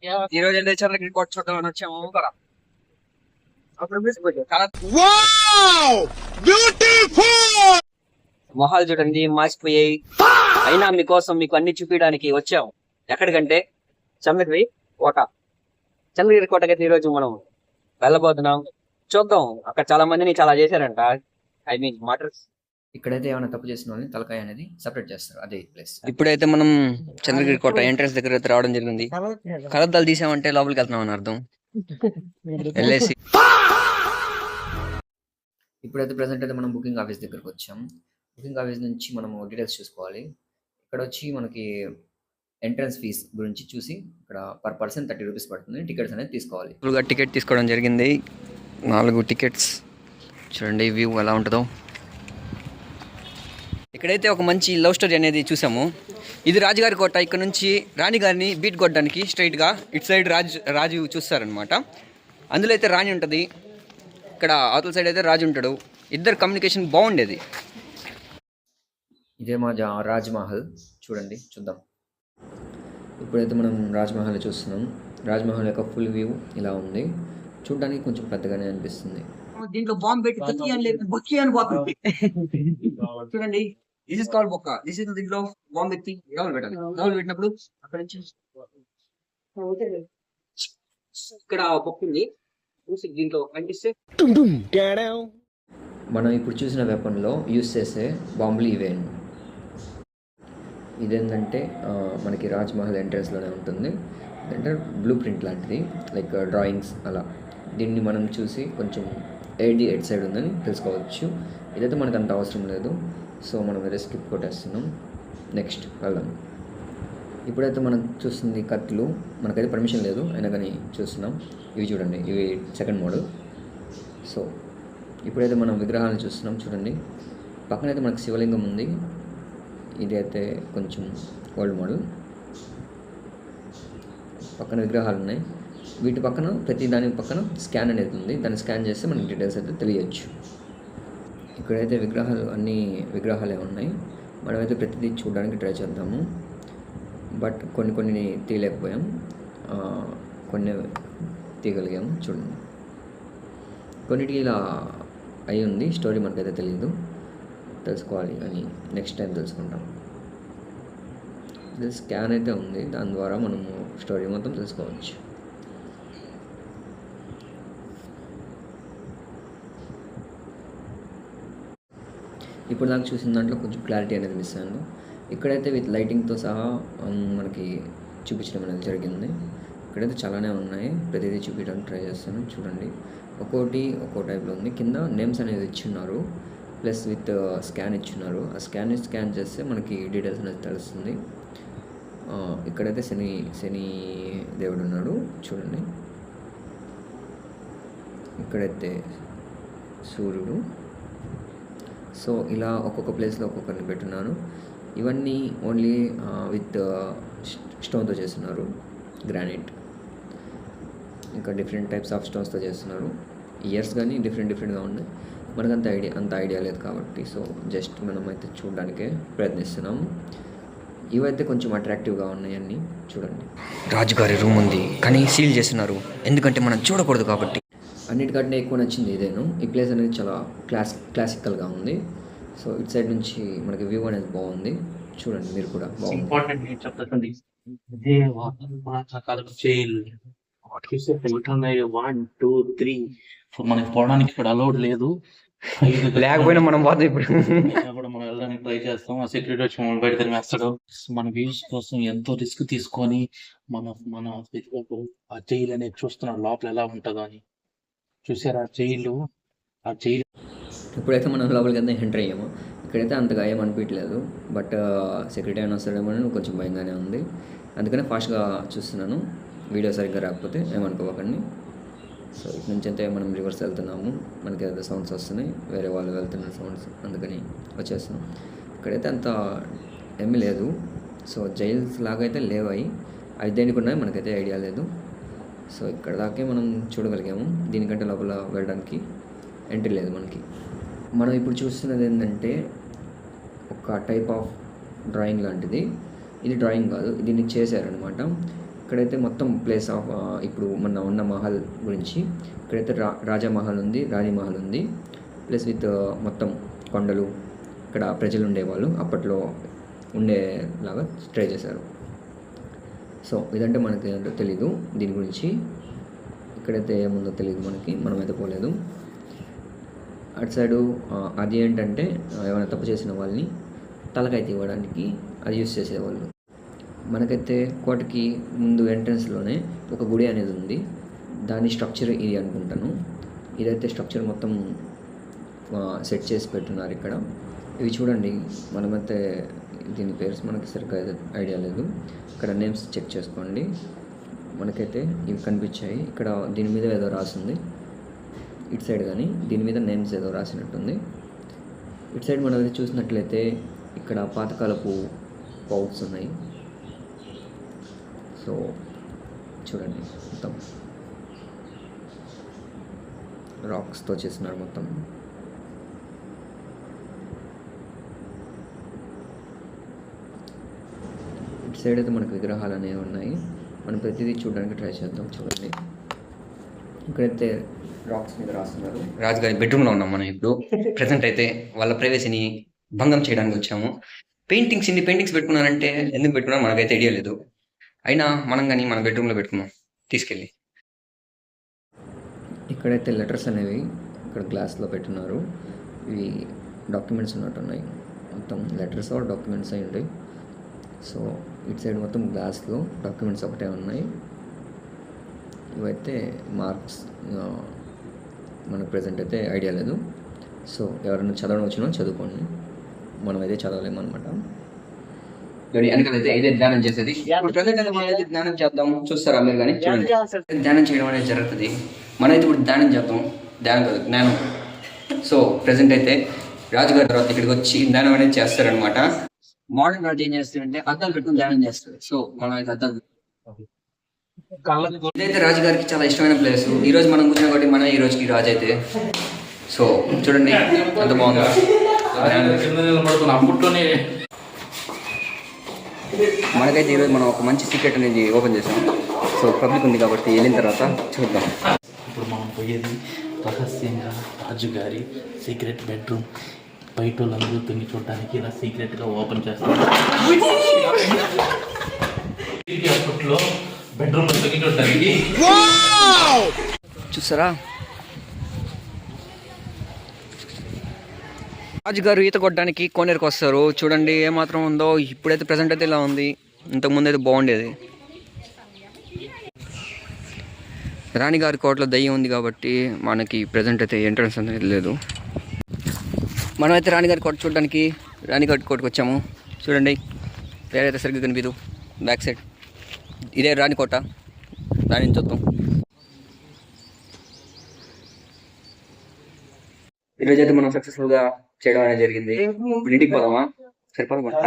ఈ రోజు అయితే చంద్రగిరి కోట చూద్దామని వచ్చాము కదా. మొహాలు చూడండి మాసిపోయాయి. అయినా మీకోసం మీకు అన్ని చూపించడానికి వచ్చాము. ఎక్కడికంటే చంద్రగిరి కోట. చంద్రగిరి కోటకైతే ఈ రోజు మనం వెళ్ళబోతున్నాం. చూద్దాం, అక్కడ చాలా మందిని చాలా చేశారంట. I mean matters. ఇక్కడైతే ఏమైనా తప్పు చేసిన వాళ్ళని తలకాయ అనేది సపరేట్ చేస్తారు. అదే ప్లేస్. ఇప్పుడైతే మనం చంద్రగిరి కోట ఎంట్రన్స్ దగ్గర అయితే రావడం జరిగింది. కలద్దాలు తీసామంటే లోపలికి వెళ్తున్నాం అని అర్థం. వెళ్ళేసి ఇప్పుడైతే ప్రెసెంట్ అయితే మనం బుకింగ్ ఆఫీస్ దగ్గరకు వచ్చాం. బుకింగ్ ఆఫీస్ నుంచి మనము డీటెయిల్స్ చూసుకోవాలి. ఇక్కడ వచ్చి మనకి ఎంట్రన్స్ ఫీజ్ గురించి చూసి ఇక్కడ పర్ పర్సన్ 30 రూపీస్ పడుతుంది. టికెట్స్ అనేది తీసుకోవాలి. ఫుల్గా టికెట్ తీసుకోవడం జరిగింది. 4 టికెట్స్. చూడండి వ్యూ ఎలా ఉంటుందో. ఇక్కడైతే ఒక మంచి లవ్ స్టోరీ అనేది చూసాము. ఇది రాజుగారి కోట. ఇక్కడ నుంచి రాణి గారిని బీట్ కొట్టడానికి స్ట్రైట్గా ఇటు సైడ్ రాజు చూస్తారనమాట. అందులో అయితే రాణి ఉంటుంది, ఇక్కడ అవతల సైడ్ అయితే రాజు ఉంటాడు. ఇద్దరు కమ్యూనికేషన్ బాగుండేది. ఇదే మా రాజ్మహల్. చూద్దాం. ఇప్పుడైతే మనం రాజ్మహల్ చూస్తున్నాం. రాజ్మహల్ యొక్క ఫుల్ వ్యూ ఇలా ఉంది. చూడడానికి కొంచెం పెద్దగానే అనిపిస్తుంది. దీంట్లో బాంబు పెట్టి బొక్కి అని పోతుంది. చూడండి, దిస్ ఇస్ కాల్డ్ బొక్క. దిస్ ఇస్ దీంట్లో బాంబు ఎత్తి డబుల్ పెట్టాలి. డబుల్ పెట్టినప్పుడు అక్కడ నుంచి ఇక్కడ బొక్క ఉంది. దీంట్లో కనిపిస్తే మనం ఇప్పుడు చూసిన వెపన్లో యూస్ చేసే బాంబులు ఇవే. ఇదేంటంటే మనకి రాజ్మహల్ ఎంట్రన్స్లోనే ఉంటుంది. అంటే బ్లూ ప్రింట్ లాంటిది, లైక్ డ్రాయింగ్స్ అలా. దీన్ని మనం చూసి కొంచెం ఏడి ఎడ్ సైడ్ ఉందని తెలుసుకోవచ్చు. ఇదైతే మనకు అంత అవసరం లేదు, సో మనం వేరే స్కిప్ కొట్టేస్తున్నాం. నెక్స్ట్ వెళ్దాం. ఇప్పుడైతే మనం చూస్తుంది కత్తులు. మనకైతే పర్మిషన్ లేదు, అయినా కానీ చూస్తున్నాం. ఇవి చూడండి, ఇవి సెకండ్ మోడల్. సో ఇప్పుడైతే మనం విగ్రహాలను చూస్తున్నాం. చూడండి, పక్కనైతే మనకు శివలింగం ఉంది. ఇది అయితే కొంచెం ఓల్డ్ మోడల్. పక్కన విగ్రహాలు ఉన్నాయి. వీటి పక్కన ప్రతి దాని పక్కన స్కాన్ అనేది ఉంది. దాన్ని స్కాన్ చేస్తే మనకి డీటెయిల్స్ అయితే తెలియచ్చు. ఇక్కడైతే అన్ని విగ్రహాలే ఉన్నాయి. మనమైతే ప్రతిదీ చూడడానికి ట్రై చేద్దాము. బట్ కొన్ని తీయలేకపోయాం, కొన్ని తీయగలిగాము. చూడండి, కొన్నిటికి ఇలా అయి ఉంది. స్టోరీ మనకైతే తెలియదు, తెలుసుకోవాలి అని నెక్స్ట్ టైం తెలుసుకుంటాం. ఇది స్కాన్ అయితే ఉంది, దాని ద్వారా మనము స్టోరీ మొత్తం తెలుసుకోవచ్చు. ఇప్పుడు నాకు చూసిన దాంట్లో కొంచెం క్లారిటీ అనేది మిస్ అయింది. ఇక్కడైతే విత్ లైటింగ్తో సహా మనకి చూపించడం అనేది జరిగింది. ఇక్కడైతే చాలానే ఉన్నాయి, ప్రతిదీ చూపించడానికి ట్రై చేస్తాను. చూడండి, ఒక్కో టైప్లో ఉంది. కింద నేమ్స్ అనేది ఇచ్చున్నారు, ప్లస్ విత్ స్కాన్ ఇచ్చున్నారు. ఆ స్కాన్ చేస్తే మనకి డీటెయిల్స్ అనేది తెలుస్తుంది. ఇక్కడైతే శని దేవుడు ఉన్నాడు. చూడండి, ఇక్కడైతే సూర్యుడు. సో ఇలా ఒక్కొక్క ప్లేస్లో ఒక్కొక్కరిని పెట్టున్నాను. ఇవన్నీ ఓన్లీ విత్ స్టోన్తో చేస్తున్నారు, గ్రానైట్. ఇంకా డిఫరెంట్ టైప్స్ ఆఫ్ స్టోన్స్తో చేస్తున్నారు. ఇయర్స్ కానీ డిఫరెంట్గా ఉన్నాయి. మనకు అంత ఐడియా లేదు కాబట్టి సో జస్ట్ మనం అయితే చూడడానికే ప్రయత్నిస్తున్నాం. ఇవైతే కొంచెం అట్రాక్టివ్గా ఉన్నాయి అన్నీ. చూడండి, రాజుగారి రూమ్ ఉంది కానీ సీల్ చేస్తున్నారు, ఎందుకంటే మనం చూడకూడదు కాబట్టి. అన్నిటికంటే ఎక్కువ నచ్చింది ఇదేను. ఈ ప్లేస్ అనేది చాలా క్లాసికల్గా ఉంది. సో ఇటు సైడ్ నుంచి మనకి వ్యూ అనేది బాగుంది. చూడండి, మీరు కూడా బాగుంది. మనకి పోవడానికి ఇక్కడ అలౌడ్ లేదు, లేకపోయినా మనం పోతాం. ఇప్పుడు మనం వెళ్ళడానికి ట్రై చేస్తాం. ఆ సెక్యూరిటీ వచ్చి మనం బయట తిరిగేస్తాడు. మన వ్యూస్ కోసం ఎంతో రిస్క్ తీసుకొని మన ఆ జైలు అనేది చూస్తున్నాడు, లోపల ఎలా ఉంటుందో అని. చూసారు ఆ జైలు. ఇప్పుడైతే మనం లోపలికి అయితే ఎంటర్ అయ్యాము. ఇక్కడైతే అంతగా ఏమనిపించలేదు, బట్ సెక్యూరిటీ అయినా వస్తాడేమో కొంచెం భయంగానే ఉంది. అందుకనే ఫాస్ట్గా చూస్తున్నాను. వీడియో సరిగ్గా రాకపోతే ఏమనుకోకండి. సో ఇటు నుంచి అయితే మనం రివర్స్ వెళ్తున్నాము. మనకి ఏదైతే సౌండ్స్ వస్తున్నాయి, వేరే వాళ్ళు వెళ్తున్న సౌండ్స్, అందుకని వచ్చేస్తున్నాం. ఇక్కడైతే అంత ఏమీ లేదు. సో జైల్స్ లాగా అయితే లేవు. అవి దేనికి ఉన్నాయి మనకైతే ఐడియా లేదు. సో ఇక్కడ దాకే మనం చూడగలిగాము. దీనికంటే లోపల వెళ్ళడానికి ఎంట్రీ లేదు మనకి. మనం ఇప్పుడు చూస్తున్నది ఏంటంటే ఒక టైప్ ఆఫ్ డ్రాయింగ్ లాంటిది. ఇది డ్రాయింగ్ కాదు, దీన్ని చేశారనమాట. ఇక్కడైతే మొత్తం ప్లేస్ ఆఫ్ ఇప్పుడు మన ఉన్న మహల్ గురించి ఇక్కడైతే రాజా మహల్ ఉంది, రాణి మహల్ ఉంది, ప్లస్ విత్ మొత్తం కొండలు, ఇక్కడ ప్రజలు ఉండేవాళ్ళు అప్పట్లో ఉండేలాగా ట్రై చేశారు. సో ఇదంటే మనకి ఏంటో తెలీదు దీని గురించి. ఇక్కడైతే ఏముందో తెలియదు మనమైతే పోలేదు. అటు సైడు అది ఏంటంటే ఏమైనా తప్పు చేసిన వాళ్ళని తలకాయ తీయడానికి అది యూస్ చేసేవాళ్ళు. మనకైతే కోటకి ముందు ఎంట్రన్స్లోనే ఒక గుడి అనేది ఉంది, దాని స్ట్రక్చర్ ఇది అనుకుంటాను. ఇదైతే స్ట్రక్చర్ మొత్తం సెట్ చేసి పెట్టున్నారు ఇక్కడ. ఇవి చూడండి, మనమైతే దీని పేర్స్ మనకి సరిగ్గా ఐడియా లేదు. ఇక్కడ నేమ్స్ చెక్ చేసుకోండి, మనకైతే ఇవి కనిపించాయి. ఇక్కడ దీని మీద ఏదో రాసింది ఇటు సైడ్, కానీ దీని మీద నేమ్స్ ఏదో రాసినట్టుంది. ఇటు సైడ్ మనం అయితే చూసినట్లయితే ఇక్కడ పాతకాలపు పౌట్స్ ఉన్నాయి. సో చూడండి, మొత్తం రాక్స్తో చేస్తున్నారు మొత్తం. ఇటు సైడ్ అయితే మనకు విగ్రహాలు అనేవి ఉన్నాయి. మనం ప్రతిదీ చూడడానికి ట్రై చేద్దాం. చూడండి, ఇక్కడైతే రాక్స్ మీద రాస్తున్నారు. రాజుగారి బెడ్రూమ్లో ఉన్నాం మనం ఇప్పుడు. ప్రజెంట్ అయితే వాళ్ళ ప్రైవసీని భంగం చేయడానికి వచ్చాము. ఇన్ని పెయింటింగ్స్ పెట్టుకున్నారంటే ఎందుకు పెట్టుకున్నా మనకైతే ఐడియా లేదు. అయినా మనం కానీ మన బెడ్రూమ్లో పెట్టుకున్నాం తీసుకెళ్ళి. ఇక్కడైతే లెటర్స్ అనేవి ఇక్కడ గ్లాస్లో పెట్టున్నారు. ఇవి డాక్యుమెంట్స్ ఉన్నట్టున్నాయి, మొత్తం లెటర్స్ ఆర్ డాక్యుమెంట్స్ అయి ఉంటాయి. సో ఇటు సైడ్ మొత్తం గ్లాస్లో డాక్యుమెంట్స్ ఒకటే ఉన్నాయి. ఇవైతే మార్క్స్, మనకు ప్రజెంట్ అయితే ఐడియా లేదు. సో ఎవరైనా చదవడం వచ్చినా చదువుకోండి, మనమైతే చదవలేము అనమాట. వెనకాలైతే ఇదే ధ్యానం చేసేది. ఇప్పుడు ప్రజెంట్ అయితే మనం అయితే ధ్యానం చేద్దాం, చూస్తారా మీరు కానీ. ధ్యానం చేయడం అనేది జరుగుతుంది. మనమైతే ఇప్పుడు ధ్యానం చేద్దాం, జ్ఞానం. సో ప్రజెంట్ అయితే రాజుగారి తర్వాత ఇక్కడికి వచ్చి ధ్యానం అనేది చేస్తారనమాట. మోడర్న్ రాజు ఏం చేస్తారంటే అద్దాలు పెట్టుకుని ధ్యానం చేస్తారు. సో మనం అయితే అద్దాలు, ఇదైతే రాజుగారికి చాలా ఇష్టమైన ప్లేస్. ఈ రోజు మనం కూర్చున్న కాబట్టి మన ఈ రోజుకి రాజు అయితే. సో చూడండి ఎంత బాగుందో. మనకైతే ఈరోజు మనం ఒక మంచి సీక్రెట్ అనేది ఓపెన్ చేసాం. సో పబ్లిక్ ఉంది కాబట్టి వెళ్ళిన తర్వాత చూద్దాం. ఇప్పుడు మనం పోయేది రహస్యంగా రాజుగారి సీక్రెట్ బెడ్రూమ్. బయట వాళ్ళందరూ తొంగి చూడడానికి ఇలా సీక్రెట్గా ఓపెన్ చేస్తాం. అప్పట్లో బెడ్రూమ్ తొంగి చూడడానికి చూసారా, రాజుగారు ఈత కొట్టడానికి కోనేరుకు వస్తారు. చూడండి ఏమాత్రం ఉందో. ఇప్పుడైతే ప్రజెంట్ అయితే ఇలా ఉంది, ఇంతకుముందు అయితే బాగుండేది. రాణిగారి కోటలో దయ్యం ఉంది కాబట్టి మనకి ప్రజెంట్ అయితే ఎంట్రన్స్ అనేది లేదు. మనమైతే రాణిగారి కోట చూడడానికి రాణిగారి కోటకు వచ్చాము. చూడండి, పేరైతే సరిగ్గా కనిపించదు. బ్యాక్ సైడ్ ఇదే రాణి కోట, రాణిని చూద్దాం. ఈరోజు అయితే మనం సక్సెస్ఫుల్గా చేయడం అనేది జరిగింది. ఇంటికి పోదామా? సరిపోదా?